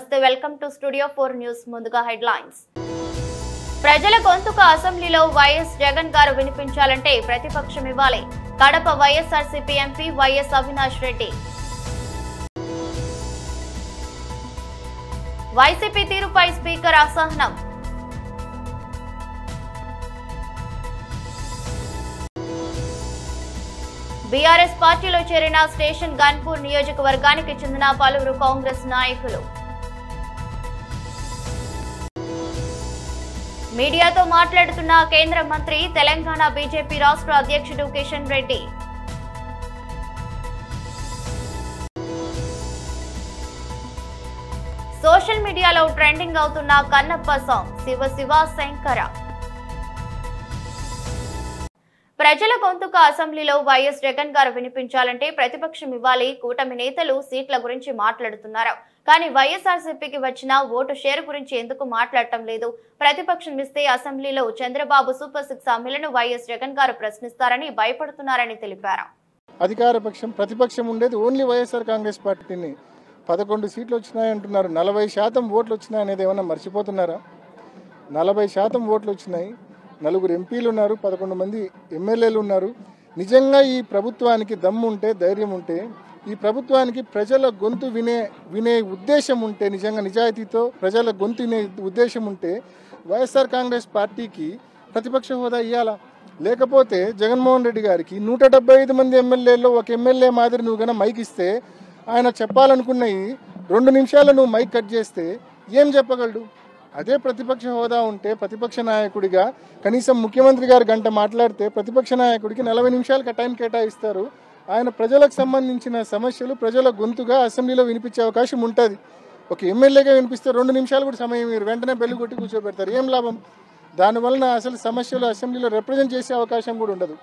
నమస్తే welcome to studio 4 news ముందుగా headlines ప్రజల గొంతుక అసెంబ్లీలో వైఎస్ జగన్ గారు వినిపించాలంటే ప్రతిపక్షం ఇవ్వాలి Kadapa YSRCP MP YS Avinash Reddy YCP తీరుపై స్పీకర్ అసహనం బీఆర్ఎస్ పార్టీలో చేరిన స్టేషన్ గన్పూర్ నియోజకవర్గానికి చెందిన పలువురు కాంగ్రెస్ నాయకులు మీడియాతో మాట్లాడుతున్న కేంద్ర మంత్రి తెలంగాణ బీజేపీ రాష్ట్ర అధ్యక్షుడు కిషన్ రెడ్డి సోషల్ మీడియాలో ట్రెండింగ్ అవుతున్న కన్నప్ప సాంగ్ శివ శివ శంకర ప్రజల గొంతుక అసెంబ్లీలో వైఎస్ జగన్ గారు వినిపించాలంటే ప్రతిపక్షం ఇవ్వాలి కూటమి నేతలు సీట్ల గురించి మాట్లాడుతున్నారు కానీ వైఎస్ఆర్సీపీకి వచ్చిన ఓటు షేర్ గురించి ఎందుకు మాట్లాడటం లేదు ప్రతిపక్షం ఇస్తే అసెంబ్లీలో చంద్రబాబు సూపర్ 6 హామీలను వైఎస్ జగన్ గారు ప్రశ్నిస్తారని భయపడుతున్నారని తెలిపారు. అధికార పక్షం ప్రతిపక్షం ఉండేది ఓన్లీ వైఎస్ఆర్ కాంగ్రెస్ పార్టీని 11 సీట్లు వచ్చినాయంటున్నారు 40% ఓట్లు వచ్చినాయనేది ఏమన్నా మర్చిపోతున్నారా 40% ఓట్లు వచ్చినాయి 4 ఎంపీలు ఉన్నారు 11 మంది ఎమ్మెల్యేలు ఉన్నారు నిజంగా ఈ ప్రభుత్వానికి దమ్ము ఉంటే ధైర్యం ఉంటే ఈ ప్రభుత్వానికి ప్రజల గొంతు వినే ఉద్దేశం ఉంటే నిజంగా నిజాయితీతో ప్రజల గొంతు వినే ఉద్దేశం ఉంటే వైఎస్ఆర్ కాంగ్రెస్ పార్టీకి ప్రతిపక్ష హోదా ఇవ్వాలా లేకపోతే జగన్మోహన్ రెడ్డి గారికి 175 మంది ఎమ్మెల్యేల్లో ఒక ఎమ్మెల్యే మాదిరి నువ్వు కన్నా మైక్ ఇస్తే ఆయన చెప్పాలనుకున్నవి 2 నిమిషాలు నువ్వు మైక్ కట్ చేస్తే ఏం చెప్పగలడు అదే ప్రతిపక్ష హోదా ఉంటే ప్రతిపక్ష నాయకుడిగా కనీసం ముఖ్యమంత్రి గారు గంట మాట్లాడితే ప్రతిపక్ష నాయకుడికి 40 నిమిషాలకు టైం కేటాయిస్తారు ఆయన ప్రజలకు సంబంధించిన సమస్యలు ప్రజల గొంతుగా అసెంబ్లీలో వినిపించే అవకాశం ఉంటుంది ఒక ఎమ్మెల్యేగా వినిపిస్తే 2 నిమిషాలు కూడా సమయం మీరు వెంటనే బెల్లు కొట్టి కూర్చోబెడతారు ఏం లాభం దానివలన అసలు సమస్యలు అసెంబ్లీలో రిప్రజెంట్ చేసే అవకాశం కూడా ఉండదు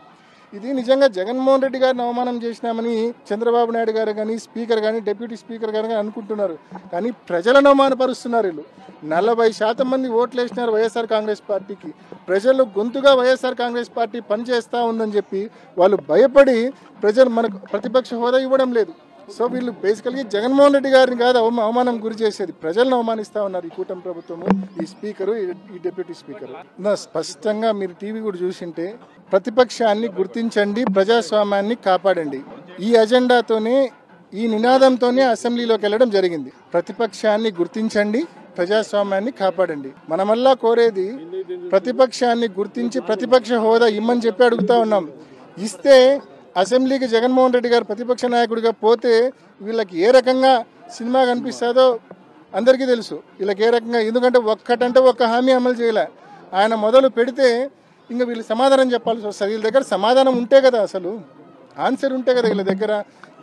ఇది నిజంగా జగన్మోహన్ రెడ్డి గారిని అవమానం చేసినామని చంద్రబాబు నాయుడు గారు కానీ స్పీకర్ కానీ డిప్యూటీ స్పీకర్ గారు కానీ అనుకుంటున్నారు కానీ ప్రజలను అవమానపరుస్తున్నారు వీళ్ళు 40% మంది ఓట్లు వేసినారు వైఎస్ఆర్ కాంగ్రెస్ పార్టీకి ప్రజలు గొంతుగా వైఎస్ఆర్ కాంగ్రెస్ పార్టీ పనిచేస్తూ ఉందని చెప్పి వాళ్ళు భయపడి ప్రజలు మనకు ప్రతిపక్ష హోదా ఇవ్వడం లేదు సో వీళ్ళు బేసికల్గా జగన్మోహన్ రెడ్డి గారిని కాదు అవమానం గురి చేసేది ప్రజలను అవమానిస్తూ ఉన్నారు ఈ కూటమి ప్రభుత్వము ఈ స్పీకరు ఈ డిప్యూటీ స్పీకరు స్పష్టంగా మీరు టీవీ కూడా చూసింటే ప్రతిపక్షాన్ని గుర్తించండి ప్రజాస్వామ్యాన్ని కాపాడండి ఈ అజెండాతోనే ఈ నినాదంతోనే అసెంబ్లీలోకి వెళ్ళడం జరిగింది ప్రతిపక్షాన్ని గుర్తించండి ప్రజాస్వామ్యాన్ని కాపాడండి మనమల్లా కోరేది ప్రతిపక్షాన్ని గుర్తించి ప్రతిపక్ష హోదా ఇమ్మని చెప్పి అడుగుతా ఉన్నాం ఇస్తే అసెంబ్లీకి జగన్మోహన్ రెడ్డి గారు ప్రతిపక్ష నాయకుడిగా పోతే వీళ్ళకి ఏ రకంగా సినిమా కనిపిస్తుందో అందరికీ తెలుసు వీళ్ళకి ఏ రకంగా ఎందుకంటే ఒక్కటంటే ఒక్క హామీ అమలు చేయలే ఆయన మొదలు పెడితే ఇంకా వీళ్ళు సమాధానం చెప్పాల్సి వస్తుంది వీళ్ళ దగ్గర సమాధానం ఉంటే కదా అసలు ఆన్సర్ ఉంటే కదా వీళ్ళ దగ్గర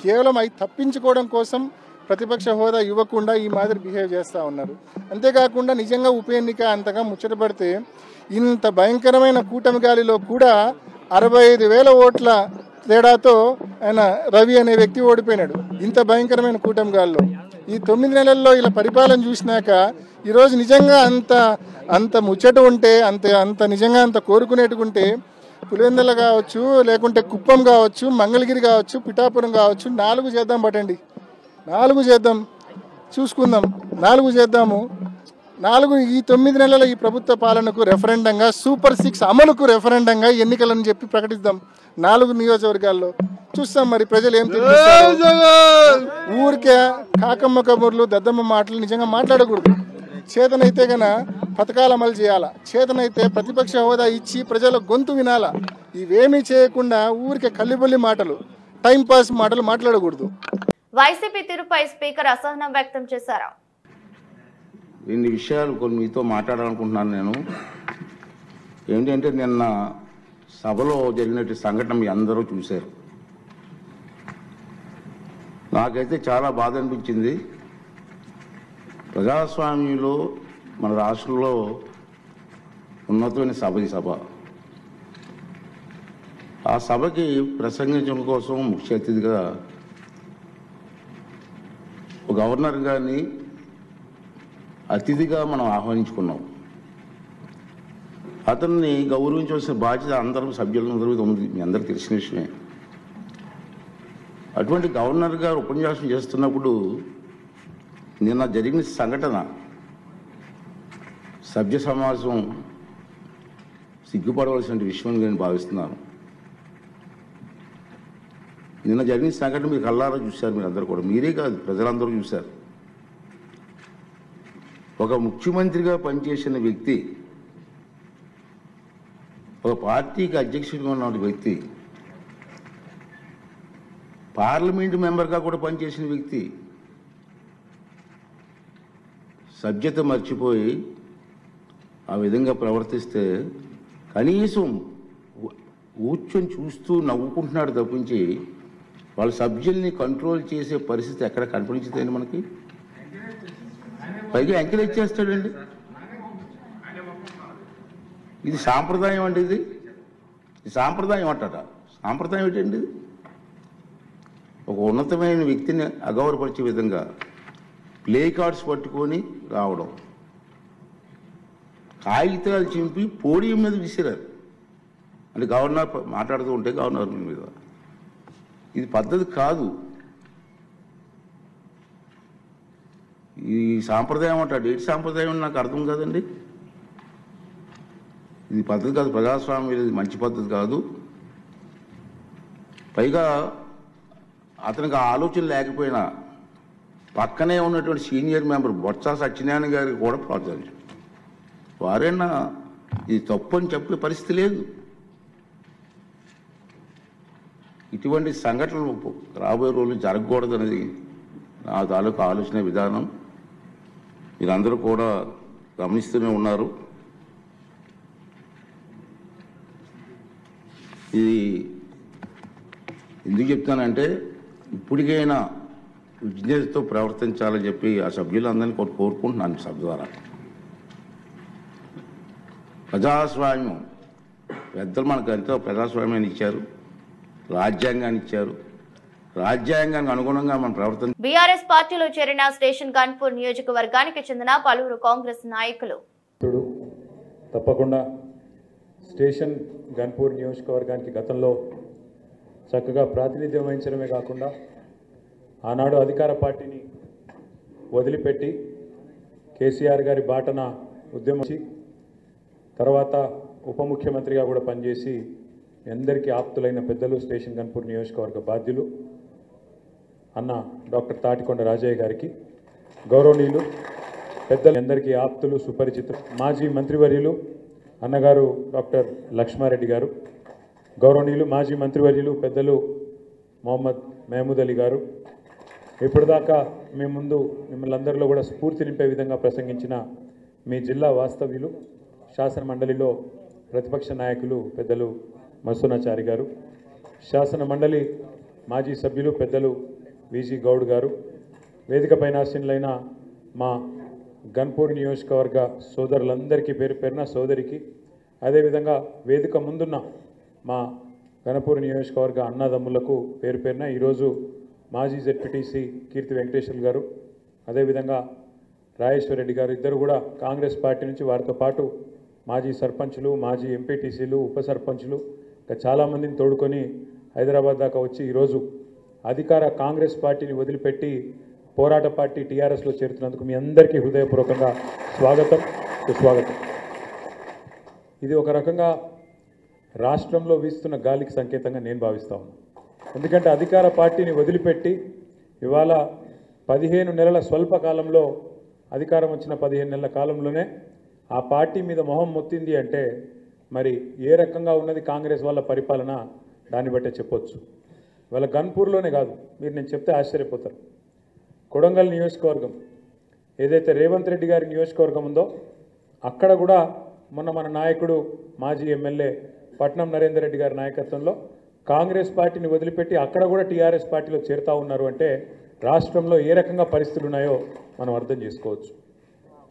కేవలం అవి తప్పించుకోవడం కోసం ప్రతిపక్ష హోదా ఇవ్వకుండా ఈ మాదిరి బిహేవ్ చేస్తూ ఉన్నారు అంతేకాకుండా నిజంగా ఉప ఎన్నిక అంతగా ముచ్చటపడితే ఇంత భయంకరమైన కూటమి గాలిలో కూడా 65,000 ఓట్ల తేడాతో ఆయన రవి అనే వ్యక్తి ఓడిపోయినాడు ఇంత భయంకరమైన కూటమి గాలిలో ఈ 9 నెలల్లో ఇలా పరిపాలన చూసినాక ఈరోజు నిజంగా అంత ముచ్చట ఉంటే అంత నిజంగా అంత కోరుకునేటుకుంటే పులివెందుల కావచ్చు లేకుంటే కుప్పం కావచ్చు మంగళగిరి కావచ్చు పిఠాపురం కావచ్చు 4 చేద్దాం పట్టండి 4 చేద్దాం చూసుకుందాం 4 చేద్దాము 4 ఈ 9 నెలల ఈ ప్రభుత్వ పాలనకు రెఫరెండంగా సూపర్ 6 అమలుకు రెఫరెండంగా ఎన్నికలని చెప్పి ప్రకటిద్దాం 4 నియోజకవర్గాల్లో చూస్తాం మరి ప్రజలు ఏం ఊరికే కాకమ్మ కబుర్లు దద్దమ్మ మాటలు నిజంగా మాట్లాడకూడదు చేతనైతే గన పథకాలు అమలు చేయాలా చేతనైతే ప్రతిపక్ష హోదా ఇచ్చి ప్రజల గొంతు వినాలా ఇవేమీ చేయకుండా ఊరికే కల్లిబొల్లి మాటలు టైంపాస్ మాటలు మాట్లాడకూడదు వైసీపీ తీరుపై స్పీకర్ అసహనం వ్యక్తం చేశారు ఇన్ని విషయాలు కొన్ని మీతో మాట్లాడాలనుకుంటున్నాను నేను ఏంటంటే నిన్న సభలో జరిగినట్టు సంఘటన మీ అందరూ చూశారు నాకైతే చాలా బాధ అనిపించింది ప్రజాస్వామ్యంలో మన రాష్ట్రంలో ఉన్నతమైన సభ ఈ సభ ఆ సభకి ప్రసంగించడం కోసం ముఖ్య అతిథిగా గవర్నర్ గారిని అతిథిగా మనం ఆహ్వానించుకున్నాం అతన్ని గౌరవించవలసిన బాధ్యత అందరూ సభ్యులందరూ ఉంది మీ అందరికీ తెలిసిన విషయమే అటువంటి గవర్నర్ గారు ఉపన్యాసం చేస్తున్నప్పుడు నిన్న జరిగిన సంఘటన సభ్య సమాజం సిగ్గుపడవలసిన విషయం నేను భావిస్తున్నాను. నిన్న జరిగిన సంఘటన మీరు కళ్ళారా చూశారు, మీరు అందరూ కూడా, మీరే కాదు ప్రజలందరూ చూశారు. ఒక ముఖ్యమంత్రిగా పనిచేసిన వ్యక్తి, ఒక పార్టీకి అధ్యక్షుడిగా ఉన్న వ్యక్తి, పార్లమెంటు మెంబర్గా కూడా పనిచేసిన వ్యక్తి సభ్యత మర్చిపోయి ఆ విధంగా ప్రవర్తిస్తే కనీసం కూర్చొని చూస్తూ నవ్వుకుంటున్నాడు తప్పించి వాళ్ళ సభ్యుల్ని కంట్రోల్ చేసే పరిస్థితి ఎక్కడ కనిపించదండి మనకి. పైగా ఎంకరేజ్ చేస్తాడండి. ఇది సాంప్రదాయం అండి, ఇది సాంప్రదాయం అంటారా? సాంప్రదాయం ఏంటండి? ఇది ఒక ఉన్నతమైన వ్యక్తిని అగౌరవపరిచే విధంగా ప్లే కార్డ్స్ పట్టుకొని రావడం, కాగితాలు చింపి పోడియం మీద విసిరారు. అంటే గవర్నర్ మాట్లాడుతూ ఉంటే గవర్నర్ మీద, ఇది పద్ధతి కాదు. ఈ సాంప్రదాయం అంటాడు, ఏంటి సాంప్రదాయం నాకు అర్థం కాదండి. ఇది పద్ధతి కాదు, ప్రజాస్వామ్యం ఇది మంచి పద్ధతి కాదు. పైగా అతనికి ఆ ఆలోచన లేకపోయినా పక్కనే ఉన్నటువంటి సీనియర్ మెంబర్ బొత్స సత్యనారాయణ గారికి కూడా ప్రోత్సహించారు. వారైనా ఇది తప్పు అని చెప్పే పరిస్థితి లేదు. ఇటువంటి సంఘటనలు రాబోయే రోజులు జరగకూడదు అనేది నా తాలూకు ఆలోచన విధానం. మీరందరూ కూడా గమనిస్తూనే ఉన్నారు. ఇది ఎందుకు చెప్తానంటే ఇప్పటికైనా విజ్ఞతతో ప్రవర్తించాలని చెప్పి ఆ సభ్యులందరినీ కోరుకుంటున్నాను. సభ ద్వారా ప్రజాస్వామ్యం పెద్దలు మనకు ఎంతో ప్రజాస్వామ్యాన్ని ఇచ్చారు, రాజ్యాంగాన్ని ఇచ్చారు. రాజ్యాంగానికి అనుగుణంగా మనం ప్రవర్తన. బీఆర్ఎస్ పార్టీలో చేరిన స్టేషన్ గన్పూర్ నియోజకవర్గానికి చెందిన పలువురు కాంగ్రెస్ నాయకులు తప్పకుండా స్టేషన్ గన్పూర్ నియోజకవర్గానికి గతంలో చక్కగా ప్రాతినిధ్యం వహించడమే కాకుండా ఆనాడు అధికార పార్టీని వదిలిపెట్టి కేసీఆర్ గారి బాటన ఉద్యమించి తర్వాత ఉప ముఖ్యమంత్రిగా కూడా పనిచేసి అందరికీ ఆప్తులైన పెద్దలు స్టేషన్ గన్పూర్ నియోజకవర్గ బాధ్యులు అన్న డాక్టర్ తాటికొండ రాజయ్య గారికి, గౌరవనీయులు పెద్దలు అందరికీ ఆప్తులు సుపరిచితులు మాజీ మంత్రివర్యులు అన్నగారు డాక్టర్ లక్ష్మారెడ్డి గారు, గౌరవనీయులు మాజీ మంత్రివర్యులు పెద్దలు మొహమ్మద్ మహమూద్ అలీ గారు, ఇప్పటిదాకా మీ ముందు మిమ్మల్ని అందరిలో కూడా స్ఫూర్తి నింపే విధంగా ప్రసంగించిన మీ జిల్లా వాస్తవ్యులు, శాసన మండలిలో ప్రతిపక్ష నాయకులు పెద్దలు మసూనాచారి గారు, శాసన మండలి మాజీ సభ్యులు పెద్దలు విజి గౌడ్ గారు, వేదికపైన ఆసీనులైన మా గన్పూర్ నియోజకవర్గ సోదరులందరికీ పేరు పేరున సోదరికి, అదేవిధంగా వేదిక ముందున్న మా గన్పూర్ నియోజకవర్గ అన్నదమ్ములకు పేరు పేరున ఈరోజు మాజీ జెడ్పీటీసీ కీర్తి వెంకటేశ్వర్ గారు, అదేవిధంగా రాజేశ్వరరెడ్డి గారు ఇద్దరు కూడా కాంగ్రెస్ పార్టీ నుంచి, వారితో పాటు మాజీ సర్పంచులు, మాజీ ఎంపీటీసీలు, ఉప సర్పంచులు ఇంకా చాలామందిని తోడుకొని హైదరాబాద్ దాకా వచ్చి ఈరోజు అధికార కాంగ్రెస్ పార్టీని వదిలిపెట్టి పోరాట పార్టీ టీఆర్ఎస్లో చేరుతున్నందుకు మీ అందరికీ హృదయపూర్వకంగా స్వాగతం, సుస్వాగతం. ఇది ఒక రకంగా రాష్ట్రంలో వీస్తున్న గాలికి సంకేతంగా నేను భావిస్తా ఉన్నాను. ఎందుకంటే అధికార పార్టీని వదిలిపెట్టి ఇవాళ 15 నెలల స్వల్ప కాలంలో, అధికారం వచ్చిన 15 నెలల కాలంలోనే ఆ పార్టీ మీద మొహం మొత్తింది అంటే మరి ఏ రకంగా ఉన్నది కాంగ్రెస్ వాళ్ళ పరిపాలన దాన్ని బట్టే చెప్పొచ్చు. ఇవాళ గన్పూర్లోనే కాదు, మీరు నేను చెప్తే ఆశ్చర్యపోతారు, కొడంగల్ నియోజకవర్గం ఏదైతే రేవంత్ రెడ్డి గారి నియోజకవర్గం ఉందో అక్కడ కూడా మొన్న మన నాయకుడు మాజీ ఎమ్మెల్యే పట్నం నరేందర్ రెడ్డి గారి నాయకత్వంలో కాంగ్రెస్ పార్టీని వదిలిపెట్టి అక్కడ కూడా టీఆర్ఎస్ పార్టీలో చేరుతూ ఉన్నారు అంటే రాష్ట్రంలో ఏ రకంగా పరిస్థితులు ఉన్నాయో మనం అర్థం చేసుకోవచ్చు.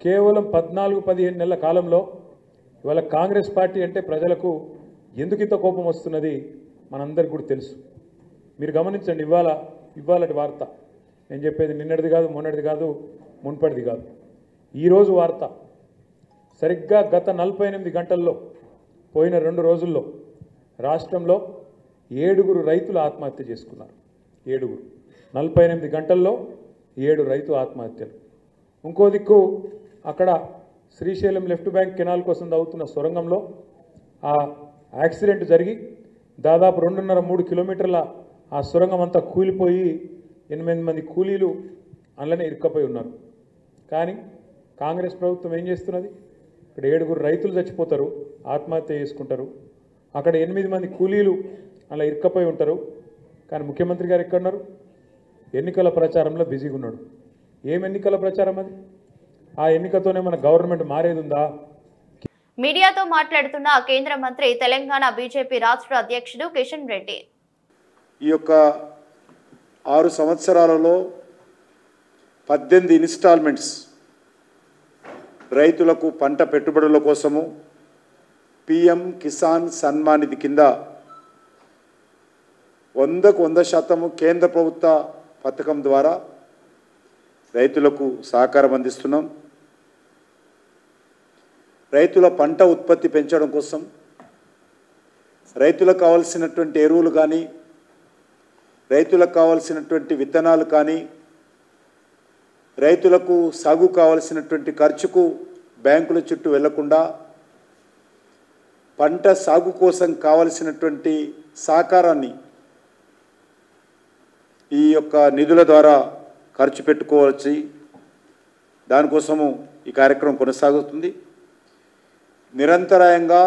కేవలం 14-15 నెలల కాలంలో ఇవాళ కాంగ్రెస్ పార్టీ అంటే ప్రజలకు ఎందుకు ఇంత కోపం వస్తున్నది మనందరికీ కూడా తెలుసు. మీరు గమనించండి, ఇవాళటి వార్త నేను చెప్పేది నిన్నటిది కాదు, మొన్నటిది కాదు, మున్పటిది కాదు, ఈరోజు వార్త. సరిగ్గా గత 48 గంటల్లో, పోయిన 2 రోజుల్లో రాష్ట్రంలో 7 రైతులు ఆత్మహత్య చేసుకున్నారు. 7 48 గంటల్లో 7 రైతు ఆత్మహత్యలు. ఇంకో దిక్కు అక్కడ శ్రీశైలం లెఫ్ట్ బ్యాంక్ కెనాల్ కోసం తవ్వుతున్న సొరంగంలో ఆ యాక్సిడెంట్ జరిగి దాదాపు 2.5-3 కిలోమీటర్ల ఆ సొరంగం అంతా కూలిపోయి 8 మంది కూలీలు అందులోనే ఇరుక్కపోయి ఉన్నారు. కానీ కాంగ్రెస్ ప్రభుత్వం ఏం చేస్తున్నది? ఇక్కడ 7 రైతులు చచ్చిపోతారు, ఆత్మహత్య చేసుకుంటారు. అక్కడ 8 మంది కూలీలు అలా ఇరుక్కపోయి ఉంటారు. కానీ ముఖ్యమంత్రి గారు ఎక్కడున్నారు? ఎన్నికల ప్రచారంలో బిజీగా ఉన్నాడు. ఏం ఎన్నికల ప్రచారం అది? ఆ ఎన్నికతోనే మన గవర్నమెంట్ మారేది ఉందా? మీడియాతో మాట్లాడుతున్న కేంద్ర మంత్రి తెలంగాణ బీజేపీ రాష్ట్ర అధ్యక్షుడు కిషన్ రెడ్డి, ఈ యొక్క 6 సంవత్సరాలలో 18 ఇన్స్టాల్మెంట్స్ రైతులకు పంట పెట్టుబడుల కోసము పిఎం కిసాన్ సన్మాన్ నిధి కింద 100కు 100% కేంద్ర ప్రభుత్వ పథకం ద్వారా రైతులకు సహకారం అందిస్తున్నాం. రైతుల పంట ఉత్పత్తి పెంచడం కోసం రైతులకు కావాల్సినటువంటి ఎరువులు కానీ, రైతులకు కావాల్సినటువంటి విత్తనాలు కానీ, రైతులకు సాగు కావాల్సినటువంటి ఖర్చుకు బ్యాంకుల చుట్టూ వెళ్లకుండా పంట సాగు కోసం కావాల్సినటువంటి సహకారాన్ని ఈ యొక్క నిధుల ద్వారా ఖర్చు పెట్టుకోవచ్చు. దానికోసము ఈ కార్యక్రమం కొనసాగుతుంది. నిరంతరాయంగా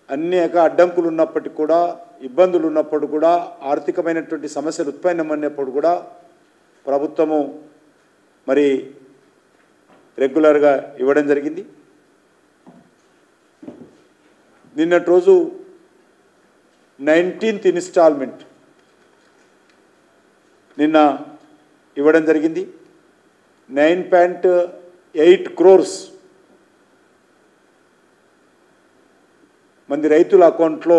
అనేక అడ్డంకులు ఉన్నప్పటికీ కూడా, ఇబ్బందులు ఉన్నప్పుడు కూడా, ఆర్థికమైనటువంటి సమస్యలు ఉత్పన్నమైనప్పుడు కూడా ప్రభుత్వము మరి రెగ్యులర్గా ఇవ్వడం జరిగింది. నిన్నటి రోజు 19th ఇన్స్టాల్మెంట్ నిన్న ఇవ్వడం జరిగింది. 9.8 crores మంది రైతుల అకౌంట్లో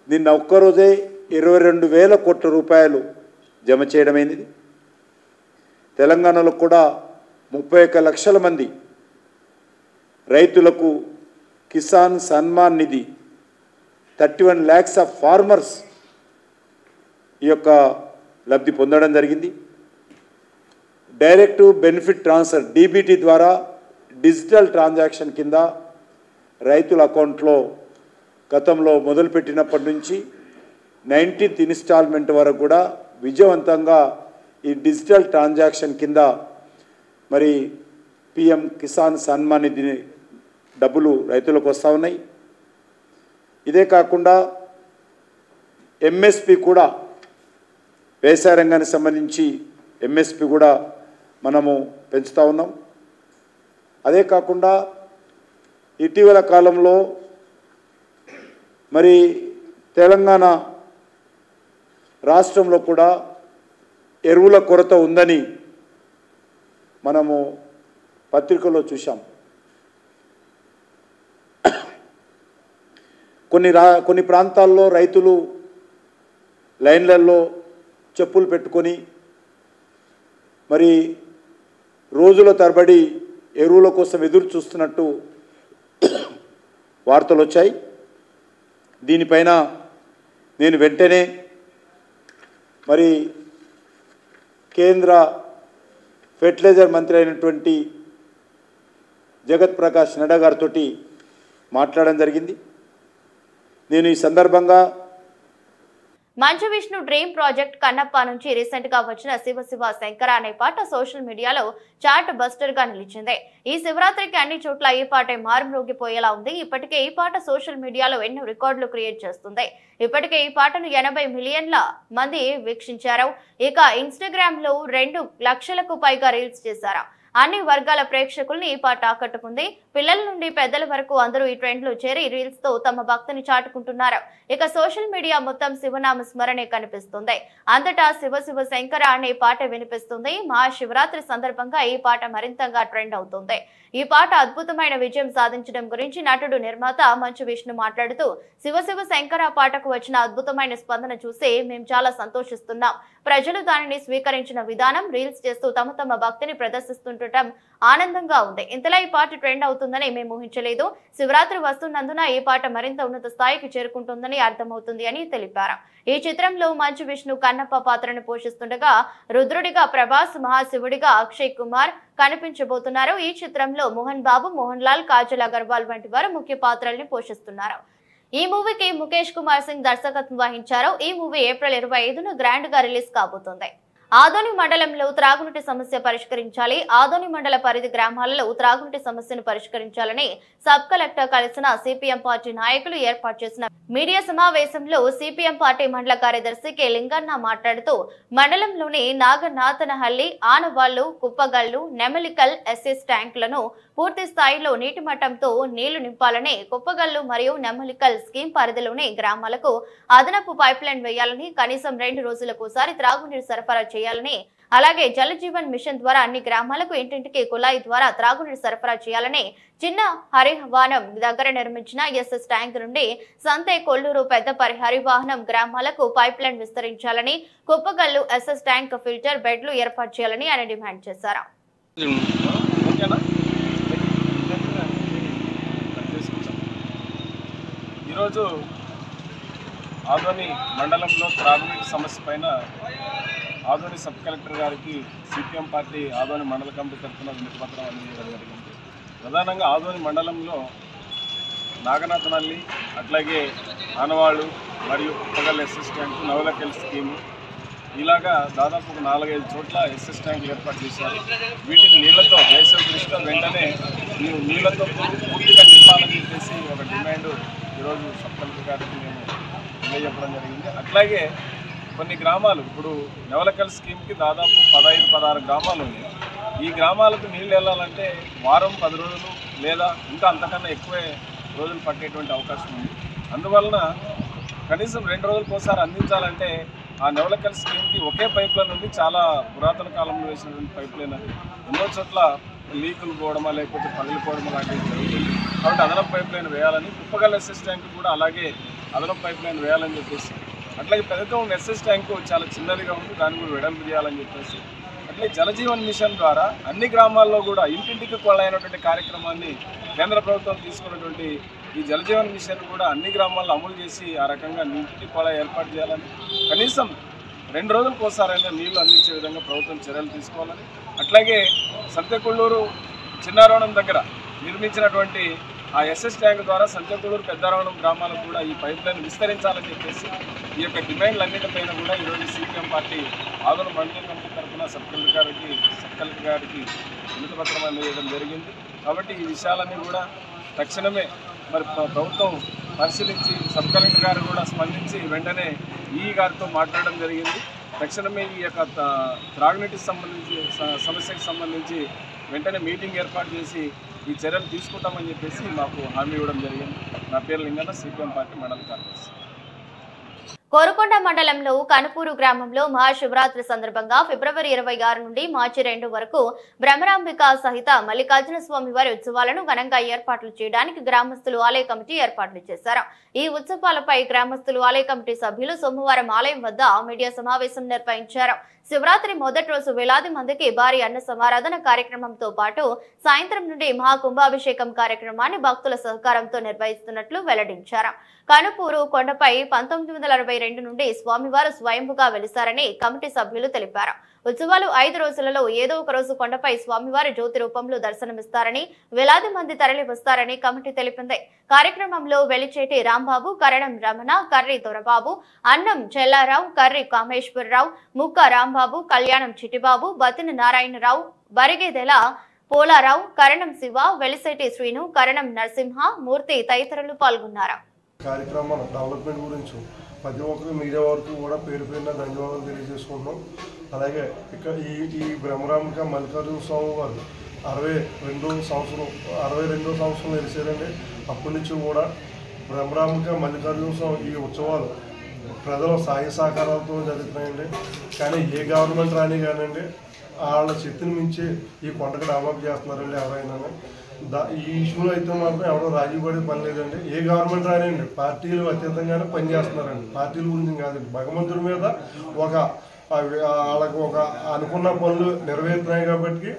నిన్న ఒక్కరోజే 22,000 కోట్ల రూపాయలు జమ చేయడమైంది. తెలంగాణలో కూడా 31 లక్షల మంది రైతులకు Kisan Samman Nidhi 31 lakhs of farmers ఈ యొక్క లబ్ధి పొందడం జరిగింది. డైరెక్ట్ బెనిఫిట్ ట్రాన్స్ఫర్ డీబీటీ ద్వారా డిజిటల్ ట్రాన్సాక్షన్ కింద రైతుల అకౌంట్లో గతంలో మొదలుపెట్టినప్పటి నుంచి 19th ఇన్స్టాల్మెంట్ వరకు కూడా విజయవంతంగా ఈ డిజిటల్ ట్రాన్సాక్షన్ కింద మరి పిఎం కిసాన్ సన్మాన్ నిధి డబ్బులు రైతులకు వస్తూ ఉన్నాయి. ఇదే కాకుండా ఎంఎస్పి కూడా, వ్యవసాయ రంగానికి సంబంధించి ఎంఎస్పి కూడా మనము పెంచుతూ ఉన్నాం. అదే కాకుండా ఇటీవల కాలంలో మరి తెలంగాణ రాష్ట్రంలో కూడా ఎరువుల కొరత ఉందని మనము పత్రికల్లో చూసాం. కొన్ని ప్రాంతాల్లో రైతులు లైన్లలో చెప్పులు పెట్టుకొని మరి రోజుల తరబడి ఎరువుల కోసం ఎదురు చూస్తున్నట్టు వార్తలు వచ్చాయి. దీనిపైన నేను వెంటనే మరి కేంద్ర ఫెర్టిలైజర్ మంత్రి అయినటువంటి జగత్ ప్రకాష్ నడ్డా గారితో మాట్లాడడం జరిగింది. నేను ఈ సందర్భంగా మంచు విష్ణు డ్రీమ్ ప్రాజెక్ట్ కన్నప్ప నుంచి రీసెంట్ గా వచ్చిన శివ శివ శంకర అనే పాట సోషల్ మీడియాలో చాట్ బస్టర్ గా నిలిచింది. ఈ శివరాత్రికి అన్ని చోట్ల ఈ పాట మారుమ్రోగిపోయేలా ఉంది. ఇప్పటికే ఈ పాట సోషల్ మీడియాలో ఎన్నో రికార్డులు క్రియేట్ చేస్తుంది. ఇప్పటికే ఈ పాటను 80 మిలియన్ల మంది వీక్షించారు. ఇక ఇన్స్టాగ్రామ్ లో 2 లక్షలకు పైగా రీల్స్ చేశారు. అన్ని వర్గాల ప్రేక్షకుల్ని ఈ పాట ఆకట్టుకుంది. పిల్లల నుండి పెద్దల వరకు అందరూ ఈ ట్రెండ్ లో చేరి రీల్స్ తో తమ భక్తిని చాటుకుంటున్నారు. ఇక సోషల్ మీడియా మొత్తం శివనామ స్మరణే కనిపిస్తుంది. అంతటా శివ శివ శంకర అనే పాట వినిపిస్తుంది. మహాశివరాత్రి సందర్భంగా ఈ పాట మరింతగా ట్రెండ్ అవుతుంది. ఈ పాట అద్భుతమైన విజయం సాధించడం గురించి నటుడు నిర్మాత మంచు విష్ణు మాట్లాడుతూ, శివ శివ శంకర పాటకు వచ్చిన అద్భుతమైన స్పందన చూసి మేము చాలా సంతోషిస్తున్నాం. ప్రజలు దానిని స్వీకరించిన విధానం, రీల్స్ చేస్తూ తమ భక్తిని ప్రదర్శిస్తుంటున్నారు. చూడటం ఆనందంగా ఉంది. ఇంతలా ఈ పాట ట్రెండ్ అవుతుందని మేము ఊహించలేదు. శివరాత్రి వస్తున్నందున ఈ పాట మరింత ఉన్నత స్థాయికి చేరుకుంటుందని అర్థమవుతుంది అని తెలిపారు. ఈ చిత్రంలో మంచు విష్ణు కన్నప్ప పాత్రను పోషిస్తుండగా రుద్రుడిగా ప్రభాస్, మహాశివుడిగా అక్షయ్ కుమార్ కనిపించబోతున్నారు. ఈ చిత్రంలో మోహన్ బాబు, మోహన్ లాల్, కాజల్ అగర్వాల్ వంటి వారు ముఖ్య పాత్రల్ని పోషిస్తున్నారు. ఈ మూవీకి ముఖేష్ కుమార్ సింగ్ దర్శకత్వం వహించారు. ఈ మూవీ ఏప్రిల్ 25న గ్రాండ్ గా రిలీజ్ కాబోతోంది. ఆదోని మండలంలో త్రాగునీటి సమస్య పరిష్కరించాలి. ఆదోని మండల పరిధి గ్రామాలలో త్రాగునీటి సమస్యను పరిష్కరించాలని సబ్ కలెక్టర్ కలిసిన సిపిఎం పార్టీ నాయకులు ఏర్పాటు చేసిన మీడియా సమావేశంలో సిపిఎం పార్టీ మండల కార్యదర్శి కె లింగన్న మాట్లాడుతూ మండలంలోని నాగనాథనహల్లి, ఆనవాళ్లు, కుప్పగల్లు, నెమలికల్ ఎస్ఎస్ ట్యాంకులను పూర్తి స్థాయిలో నీటి మట్టంతో నీళ్లు నింపాలని, కుప్పగల్లు మరియు నెమలికల్ స్కీమ్ పరిధిలోని గ్రామాలకు అదనపు పైప్ లైన్ వేయాలని, కనీసం 2 రోజులకోసారి త్రాగునీరు సరఫరా చేయాలని, అలాగే జల జీవన్ మిషన్ ద్వారా అన్ని గ్రామాలకు ఇంటింటికి కుళాయి ద్వారా త్రాగునీరు సరఫరా చేయాలని, చిన్న హరివాహనం దగ్గర నిర్మించిన ఎస్ఎస్ ట్యాంక్ నుండి సంతే, కొల్లూరు, పెద్ద హరివాహనం గ్రామాలకు పైప్ లైన్ విస్తరించాలని, కుప్పగల్లు ఎస్ఎస్ ట్యాంక్ ఫిల్టర్ బెడ్లు ఏర్పాటు చేయాలని ఆయన డిమాండ్ చేశారు. ఈరోజు ఆదోని మండలంలో త్రాగునీటి సమస్య పైన ఆదోని సబ్ కలెక్టర్ గారికి సిపిఎం పార్టీ ఆదోని మండల కమిటీ తరఫున వినతి పత్రం అందజేయడం జరిగింది. ప్రధానంగా ఆదోని మండలంలో నాగనాథనల్లి, అట్లాగే ఆనవాళ్ళు మరియు కుప్పగల్ ఎస్ఎస్ ట్యాంకు, నవలకెల్ స్కీము ఇలాగా దాదాపు 4-5 చోట్ల ఎస్ఎస్ ట్యాంకులు ఏర్పాటు చేశారు. వీటిని నీళ్లతో వేసవి దృష్ట్యా వెంటనే నీళ్లతో పూర్తిగా నింపాలని చెప్పేసి ఒక డిమాండ్ ఈరోజు సబ్ కలెక్టర్ గారికి మేము తెలియజెప్పడం జరిగింది. అట్లాగే కొన్ని గ్రామాలు, ఇప్పుడు నవలకల్ స్కీమ్కి దాదాపు 15-16 గ్రామాలు ఉన్నాయి. ఈ గ్రామాలకు నీళ్ళు వెళ్ళాలంటే వారం 10 రోజులు లేదా ఇంకా అంతకన్నా ఎక్కువే రోజులు పట్టేటువంటి అవకాశం ఉంది. అందువలన కనీసం 2 రోజులకోసారి అందించాలంటే ఆ నవలకల్ స్కీమ్కి ఒకే పైప్ లైన్ ఉంది. చాలా పురాతన కాలంలో వేసినటువంటి పైప్ లైన్ అది. ఎన్నో చోట్ల లీకులు పోవడమా లేకపోతే పగిలిపోవడమా లాంటివి జరుగుతుంది. కాబట్టి అదనపు పైప్ లైన్ వేయాలని, కుప్పగల్ ఎస్ఎస్ ట్యాంక్ కూడా అలాగే అదనపు పైప్ లైన్ వేయాలని చెప్పేసి, అట్లాగే పెద్దగా ఎస్ఎస్ ట్యాంకు చాలా చిన్నదిగా ఉంది, దాన్ని కూడా వెడల్పు చేయాలని చెప్పేసి, అట్లే జలజీవన్ మిషన్ ద్వారా అన్ని గ్రామాల్లో కూడా ఇంటింటికి కొళైనటువంటి కార్యక్రమాన్ని కేంద్ర ప్రభుత్వం తీసుకున్నటువంటి ఈ జలజీవన్ మిషన్ కూడా అన్ని గ్రామాల్లో అమలు చేసి ఆ రకంగా ఇంటింటికి కొళాయి ఏర్పాటు చేయాలని, కనీసం 2 రోజులకోసారైనా నీళ్లు అందించే విధంగా ప్రభుత్వం చర్యలు తీసుకోవాలని, అట్లాగే సంతెకొల్లూరు, చిన్నారవణం దగ్గర నిర్మించినటువంటి ఆ ఎస్ఎస్ ట్యాంక్ ద్వారా సంతెకొల్లూరు, పెద్దారవణం గ్రామాలకు కూడా ఈ పైప్ లైన్ విస్తరించాలని చెప్పేసి ఈ యొక్క డిమాండ్లన్నిటిపైన కూడా ఈరోజు సిపిఎం పార్టీ ఆదోని మండల కమిటీ తరఫున సబ్ కలెక్టర్ గారికి వినతి పత్రం అందజేయడం జరిగింది. కాబట్టి ఈ విషయాలన్నీ కూడా తక్షణమే మరి ప్రభుత్వం పరిశీలించి సబ్ కలెక్టర్ గారు కూడా స్పందించి వెంటనే ఈ గారితో మాట్లాడడం జరిగింది. తక్షణమే ఈ యొక్క త్రాగునీటికి సమస్యకు సంబంధించి వెంటనే మీటింగ్ ఏర్పాటు చేసి ఈ చర్యలు తీసుకుంటామని చెప్పేసి మాకు హామీ ఇవ్వడం జరిగింది. నా పేరు లింగన్న, సిపిఎం పార్టీ మండల కార్యదర్శి. కోరుకొండ మండలంలో కనుపూరు గ్రామంలో మహాశివరాత్రి సందర్భంగా ఫిబ్రవరి 26 నుండి మార్చి 2 వరకు బ్రహ్మరాంబిక సహిత మల్లికార్జున స్వామి వారి ఉత్సవాలను ఘనంగా ఏర్పాట్లు చేయడానికి గ్రామస్తులు ఆలయ కమిటీ ఏర్పాట్లు చేశారు. ఈ ఉత్సవాలపై గ్రామస్తులు ఆలయ కమిటీ సభ్యులు సోమవారం ఆలయం వద్ద మీడియా సమావేశం నిర్వహించారు. శివరాత్రి మొదటి రోజు వేలాది మందికి భారీ అన్న సమారాధన కార్యక్రమంతో పాటు సాయంత్రం నుండి మహాకుంభాభిషేకం కార్యక్రమాన్ని భక్తుల సహకారంతో నిర్వహిస్తున్నట్లు వెల్లడించారు. కనుపూరు కొండపై 1962 నుండి స్వామివారు స్వయంభుగా వెలిశారని కమిటీ సభ్యులు తెలిపారు. ఉత్సవాలు 5 రోజులలో ఏదో ఒక రోజు కొండపై స్వామివారి జ్యోతి రూపంలో దర్శనమిస్తారని, వేలాది మంది తరలి వస్తారని కమిటీ తెలిపింది. కార్యక్రమంలో వెలిచేటి రాంబాబు, కరణం రమణ, కర్రి దొరబాబు, అన్నం చెల్లారావు, కర్రి కామేశ్వరరావు, ముక్క రాంబాబు, కళ్యాణం చిట్టిబాబు, బతిన నారాయణరావు, బరిగేదెల పోలారావు, కరణం శివ, వెలిసేటి శ్రీను, కరణం నరసింహ మూర్తి తదితరులు పాల్గొన్నారు. కార్యక్రమం డెవలప్మెంట్ గురించి ప్రతి ఒక్కరు మీడియా వరకు కూడా పేరు పేరున ధన్యవాదాలు తెలియజేసుకుంటున్నాం. అలాగే ఇక్కడ ఈ బ్రహ్మరాంబిక మల్లికార్జున స్వామి వారు 62వ సంవత్సరం వెలిసారండి. అప్పటి నుంచి కూడా బ్రహ్మరాంబిక మల్లికార్జున స్వామి ఈ ఉత్సవాలు ప్రజల సహాయ సహకారాలతో జరుగుతున్నాయండి. కానీ ఏ గవర్నమెంట్ రాని కానండి వాళ్ళ శక్తిని మించి ఈ కొండకు డెవలప్ చేస్తున్నారండి. ఎవరైనా ఈ ఇష్యూలో అయితే మాత్రం ఎవరో రాజీ పడే పని లేదండి. ఏ గవర్నమెంట్ రానండి పార్టీలు అత్యంతంగానే పనిచేస్తున్నారండి. పార్టీల గురించి కాదండి, భగవంతుడి మీద ఒక వాళ్ళకు ఒక అనుకున్న పనులు నెరవేరుతున్నాయి కాబట్టి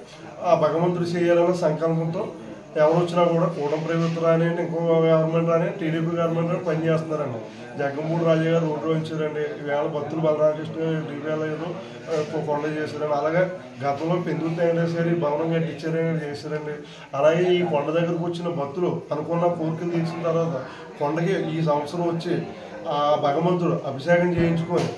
ఆ భగవంతుడు చేయాలన్న సంకల్పంతో ఎవరు వచ్చినా కూడా కూటమి ప్రభుత్వం రాని ఇంకో గవర్నమెంట్ రాని టీడీపీ గవర్నమెంట్ రాని పనిచేస్తున్నారండి. జగన్మోహన్ రాజు గారు రోడ్డు వంచారండి. ఈవేళ భక్తులు బలరామకృష్ణ ఈవేళ ఏదో కొండ చేశారండి. అలాగే గతంలో పెందుర్తి వెంకటేశ్వరి భవనం కట్టించారని చేశారండి. అలాగే ఈ కొండ దగ్గరకు వచ్చిన భక్తులు అనుకున్న కోరికలు తీర్చిన తర్వాత కొండకి ఈ సంవత్సరం వచ్చి ఆ భగవంతుడు అభిషేకం చేయించుకొని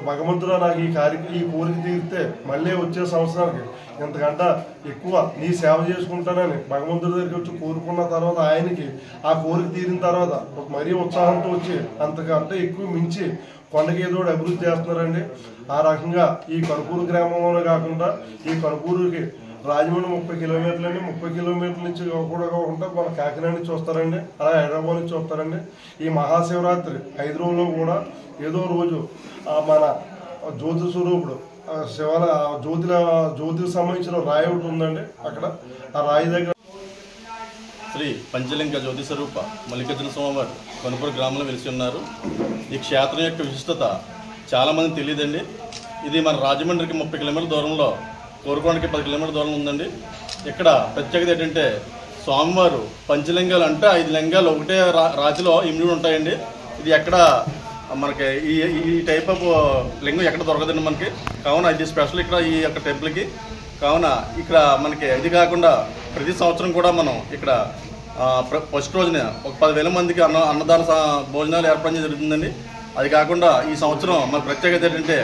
భగవంతుడు నాకు ఈ కోరిక తీరితే మళ్ళీ వచ్చే సంవత్సరానికి ఇంతకంటే ఎక్కువ నీ సేవ చేసుకుంటానని భగవంతుడి దగ్గరికి వచ్చి కోరుకున్న తర్వాత ఆయనకి ఆ కోరిక తీరిన తర్వాత మరీ ఉత్సాహంతో వచ్చి అంతకంటే ఎక్కువ మించి కొండకి ఏదో అభివృద్ధి చేస్తున్నారండి. ఆ రకంగా ఈ కనుపూరు గ్రామంలోనే కాకుండా ఈ కనుపూరుకి రాజమండ్రి 30 కిలోమీటర్లండి. 30 కిలోమీటర్ల నుంచి కూడా కాకుండా మన కాకినాడ నుంచి వస్తారండి. అలాగే హైదరాబాద్ నుంచి వస్తారండి. ఈ మహాశివరాత్రి 5 రోజుల్లో కూడా ఏదో రోజు మన జ్యోతి స్వరూపుడు జ్యోతికి సంబంధించిన రాయి ఒకటి ఉందండి. అక్కడ ఆ రాయి దగ్గర శ్రీ పంచలింగ జ్యోతి స్వరూప మల్లికార్జున స్వామివారు కనుపూరు గ్రామంలో వెలిసి ఉన్నారు. ఈ క్షేత్రం యొక్క విశిష్టత చాలామంది తెలియదండి. ఇది మన రాజమండ్రికి 30 కిలోమీటర్ల దూరంలో, కోరుకొండకి 10 కిలోమీటర్ల దూరంలో ఉందండి. ఇక్కడ ప్రత్యేకత ఏంటంటే స్వామివారు పంచలింగాలు అంటే 5 లింగాలు ఒకటే రాతిలో ఇమిడి ఉంటాయండి. ఇది ఎక్కడ మనకి ఈ టైప్ ఆఫ్ లింగం ఎక్కడ దొరకదండి మనకి. కావున ఇది స్పెషల్ ఇక్కడ ఈ యొక్క టెంపుల్కి. కావున ఇక్కడ మనకి ఇది కాకుండా ప్రతి సంవత్సరం కూడా మనం ఇక్కడ ఫస్ట్ రోజున ఒక 10,000 మందికి అన్నదాన భోజనాలు ఏర్పాటు జరుగుతుందండి. అది కాకుండా ఈ సంవత్సరం మన ప్రత్యేకత ఏంటంటే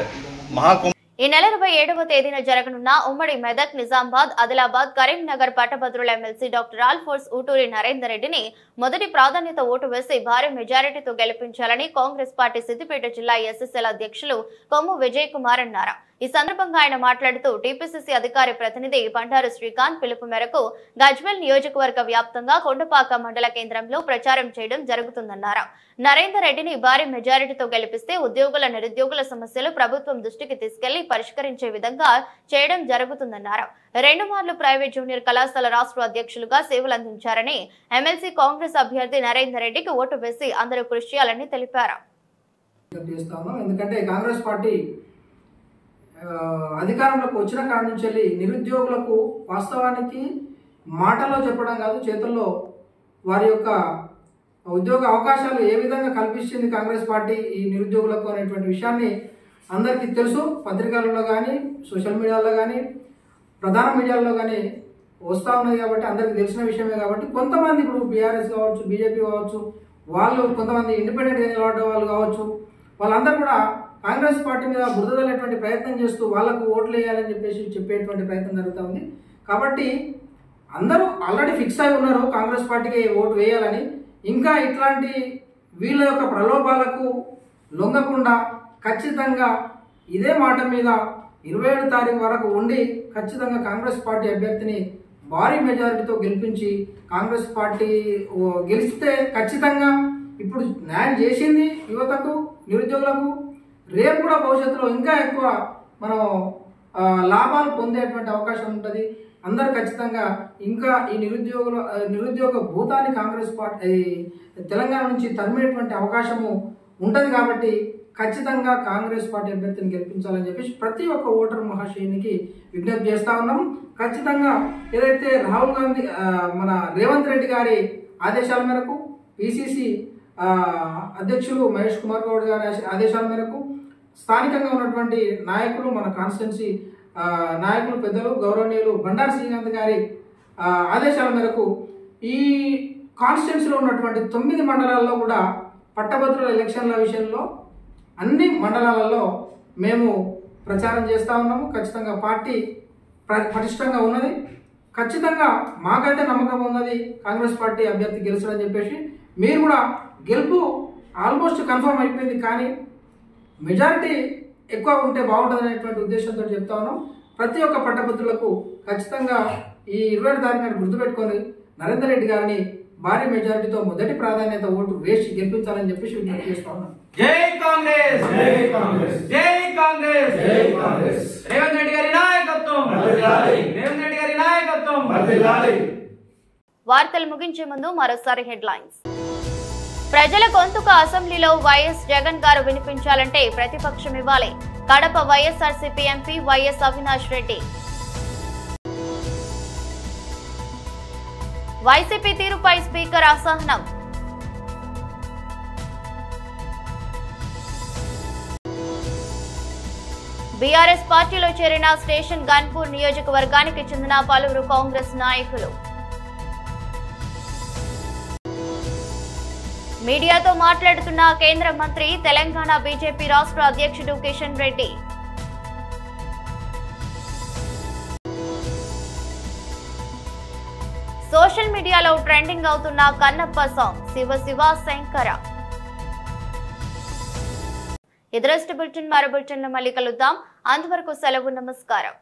మహాకుంభ. ఈ నెల 27వ తేదీన జరగనున్న ఉమ్మడి మెదక్, నిజామాబాద్, ఆదిలాబాద్, కరీంనగర్ పట్టభద్రుల ఎమ్మెల్సీ డాక్టర్ ఆల్ఫోర్స్ ఊటూరి నరేందర్ రెడ్డిని మొదటి ప్రాధాన్యత ఓటు వేసి భారీ మెజారిటీతో గెలిపించాలని కాంగ్రెస్ పార్టీ సిద్దిపేట జిల్లా ఎస్ఎస్ఎల్ అధ్యక్షులు కొమ్ము విజయ్ కుమార్ అన్నారు. ఈ సందర్భంగా ఆయన మాట్లాడుతూ టీపీసీసీ అధికారి ప్రతినిధి బండారు శ్రీకాంత్ పిలుపు మేరకు గజ్వేల్ నియోజకవర్గ వ్యాప్తంగా కొండపాక మండల కేంద్రంలో ప్రచారం చేయడం జరుగుతుందన్నారు. నరేందర్ రెడ్డిని భారీ మెజారిటీతో గెలిపిస్తే ఉద్యోగుల, నిరుద్యోగుల సమస్యలు ప్రభుత్వం దృష్టికి తీసుకెళ్లి పరిష్కరించే విధంగా చేయడం జరుగుతుందన్నారు. 2 మార్లు ప్రైవేట్ జూనియర్ కళాశాల రాష్ట్ర అధ్యక్షులుగా సేవలందించారని ఎమ్మెల్సీ కాంగ్రెస్ అభ్యర్థి నరేందర్ రెడ్డికి ఓటు వేసి అందరూ కృషి చేయాలని తెలిపారు. ఎందుకంటే కాంగ్రెస్ పార్టీ అధికారంలోకి వచ్చిన కాడి నుంచి నిరుద్యోగులకు వాస్తవానికి మాటల్లో చెప్పడం కాదు, చేతుల్లో వారి యొక్క ఉద్యోగ అవకాశాలు ఏ విధంగా కల్పిస్తుంది కాంగ్రెస్ పార్టీ ఈ నిరుద్యోగులకు అనేటువంటి విషయాన్ని అందరికీ తెలుసు. పత్రికలలో కానీ, సోషల్ మీడియాలో కానీ, ప్రధాన మీడియాలో కానీ వస్తూ ఉన్నది కాబట్టి అందరికీ తెలిసిన విషయమే. కాబట్టి కొంతమంది ఇప్పుడు బీఆర్ఎస్ కావచ్చు, బీజేపీ కావచ్చు, వాళ్ళు కొంతమంది ఇండిపెండెంట్గా నిలబడ్డ వాళ్ళు కావచ్చు, వాళ్ళందరూ కూడా కాంగ్రెస్ పార్టీ మీద బురదలేటువంటి ప్రయత్నం చేస్తూ వాళ్లకు ఓట్లు వేయాలని చెప్పేటువంటి ప్రయత్నం జరుగుతూ ఉంది. కాబట్టి అందరూ ఆల్రెడీ ఫిక్స్ అయి ఉన్నారు కాంగ్రెస్ పార్టీకి ఓటు వేయాలని. ఇంకా ఇట్లాంటి వీళ్ళ యొక్క ప్రలోభాలకు లొంగకుండా ఖచ్చితంగా ఇదే మాట మీద 27 తారీఖు వరకు ఉండి ఖచ్చితంగా కాంగ్రెస్ పార్టీ అభ్యర్థిని భారీ మెజారిటీతో గెలిపించి కాంగ్రెస్ పార్టీ గెలిస్తే ఖచ్చితంగా ఇప్పుడు న్యాయం చేసింది యువతకు, నిరుద్యోగులకు. రేపు కూడా భవిష్యత్తులో ఇంకా ఎక్కువ మనం లాభాలు పొందేటువంటి అవకాశం ఉంటుంది. అందరు ఖచ్చితంగా ఇంకా ఈ నిరుద్యోగ భూతాన్ని కాంగ్రెస్ పార్టీ తెలంగాణ నుంచి తరిమేటువంటి అవకాశము ఉంటుంది. కాబట్టి ఖచ్చితంగా కాంగ్రెస్ పార్టీ అభ్యర్థిని గెలిపించాలని చెప్పేసి ప్రతి ఒక్క ఓటర్ మహాశయునికి విజ్ఞప్తి చేస్తా ఉన్నాం. ఖచ్చితంగా ఏదైతే రాహుల్ గాంధీ మన రేవంత్ రెడ్డి గారి ఆదేశాల మేరకు, పిసిసి అధ్యక్షులు మహేష్ కుమార్ గౌడ్ గారి ఆదేశాల మేరకు స్థానికంగా ఉన్నటువంటి నాయకులు, మన కాన్స్టిట్యున్సీ నాయకులు, పెద్దలు, గౌరవనీయులు బండారు శ్రీకాంత్ గారి ఆదేశాల మేరకు ఈ కాన్స్టిట్యున్సీలో ఉన్నటువంటి 9 మండలాల్లో కూడా పట్టభద్రుల ఎలక్షన్ల విషయంలో అన్ని మండలాలలో మేము ప్రచారం చేస్తూ ఉన్నాము. ఖచ్చితంగా పార్టీ పటిష్టంగా ఉన్నది. ఖచ్చితంగా మాకైతే నమ్మకం ఉన్నది కాంగ్రెస్ పార్టీ అభ్యర్థి గెలుస్తారని చెప్పేసి. మీరు కూడా గెలుపు ఆల్మోస్ట్ కన్ఫర్మ్ అయిపోయింది, కానీ మెజారిటీ ఎక్కువ ఉంటే బాగుంటుంది అనేటువంటి ఉద్దేశంతో చెప్తా ఉన్నాం. ప్రతి ఒక్క పట్టభద్రులకు ఖచ్చితంగా ఈ 27 తారీఖున గుర్తుపెట్టుకొని నరేందర్ రెడ్డి గారిని భారీ మెజారిటీతో మొదటి ప్రాధాన్యత ఓటు వేసి గెలిపించాలని చెప్పేసి విజ్ఞప్తి చేస్తా ఉన్నాం. జై కాంగ్రెస్, జై కాంగ్రెస్, జై కాంగ్రెస్, జై కాంగ్రెస్. రేవంత్ రెడ్డి గారి నాయకత్వం వర్ధిల్లాలి, రేవంత్ రెడ్డి గారి నాయకత్వం వర్ధిల్లాలి. వార్తలు ముగించే ముందు మరోసారి హెడ్లైన్స్. ప్రజల గొంతుక అసెంబ్లీలో వైఎస్ జగన్ గారు వినిపించాలంటే ప్రతిపక్షం ఇవ్వాలి. Kadapa YSRCP MP YS Avinash Reddy. YCP తీరుపై స్పీకర్ అసహనం. బీఆర్ఎస్ పార్టీలో చేరిన స్టేషన్ గన్పూర్ నియోజకవర్గానికి చెందిన పలువురు కాంగ్రెస్ నాయకులు. మీడియాతో మాట్లాడుతున్న కేంద్ర మంత్రి, తెలంగాణ బీజేపీ రాష్ట్ర అధ్యక్షుడు కిషన్ రెడ్డి. సోషల్ మీడియాలో ట్రెండింగ్ అవుతున్న కన్నప్ప సాంగ్ శివ శివ శంకర. ఎదురస్ట్ బులెటిన్ మరో బులెటిన్లో మళ్ళీ కలుద్దాం. అంతవరకు సెలవు. నమస్కారం.